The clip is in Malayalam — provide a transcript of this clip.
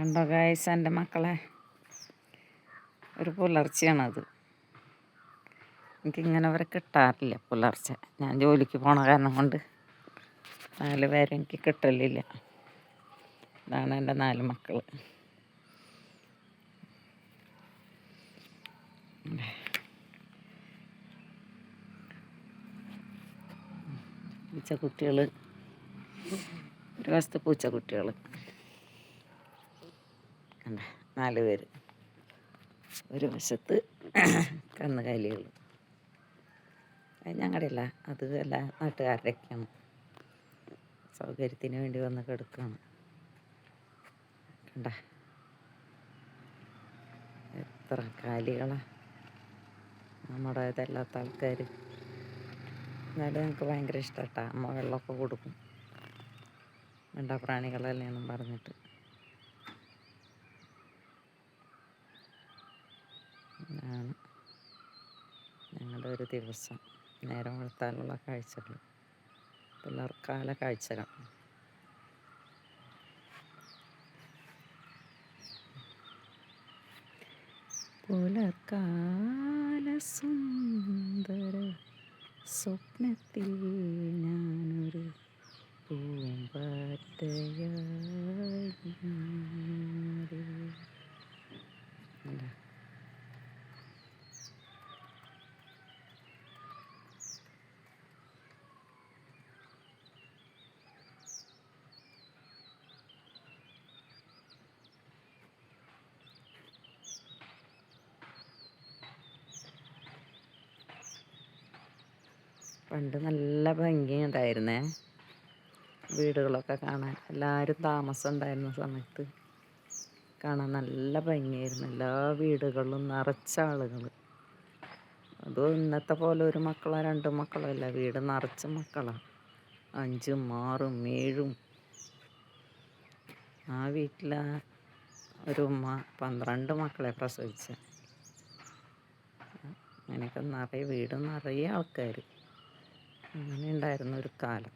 കണ്ടോ ഗായ്സ്, എൻ്റെ മക്കളെ ഒരു പുലർച്ചയാണത്. എനിക്കിങ്ങനെ അവരെ കിട്ടാറില്ല പുലർച്ചെ. ഞാൻ ജോലിക്ക് പോണ കാരണം കൊണ്ട് 4 പേരെ എനിക്ക് കിട്ടലില്ല. ഇതാണ് എൻ്റെ 4 മക്കൾ. പൂച്ചക്കുട്ടികൾ, ഒരു വശത്ത് പൂച്ചക്കുട്ടികൾ കണ്ട 4 പേര്, ഒരു വശത്ത് കന്നുകാലികൾ. അത് ഞങ്ങളുടെ അല്ല, അത് എല്ലാ നാട്ടുകാരുടെയൊക്കെയാണ്. സൗകര്യത്തിന് വേണ്ടി വന്ന് കിടക്കുകയാണ്. കണ്ട എത്ര കാലികളാണ് നമ്മുടെ ഇതല്ലാത്ത ആൾക്കാർ. എന്നാലും ഞങ്ങൾക്ക് ഭയങ്കര ഇഷ്ടമാട്ടാ. അമ്മ വെള്ളമൊക്കെ കൊടുക്കും, വേണ്ട പ്രാണികളല്ലേന്നും പറഞ്ഞിട്ട്. ഇതാണ് ഞങ്ങളുടെ ഒരു ദിവസം നേരം വെളുത്താലുള്ള കാഴ്ചകൾ, പുലർക്കാല കാഴ്ചകൾ. പുലർക്കാല സുന്ദര സ്വപ്നത്തിൽ ഞാനൊരു പൂമ്പാറ്റയായി മാറി. പണ്ട് നല്ല ഭംഗിയുണ്ടായിരുന്നേ വീടുകളൊക്കെ കാണാൻ. എല്ലാവരും താമസം ഉണ്ടായിരുന്ന സമയത്ത് കാണാൻ നല്ല ഭംഗിയായിരുന്നു. എല്ലാ വീടുകളിലും നിറച്ച ആളുകൾ. അതും ഇന്നത്തെ പോലെ ഒരു മക്കളോ 2 മക്കളോ അല്ല, വീട് നിറച്ച മക്കളാണ്. 5ഉം 6ഉം 7ഉം. ആ വീട്ടിൽ ഒരു ഉമ്മ 12 മക്കളെ പ്രസവിച്ച. അങ്ങനെയൊക്കെ നിറയെ വീട്, നിറയെ ആൾക്കാർ. അങ്ങനെ ഉണ്ടായിരുന്ന ഒരു കാലം.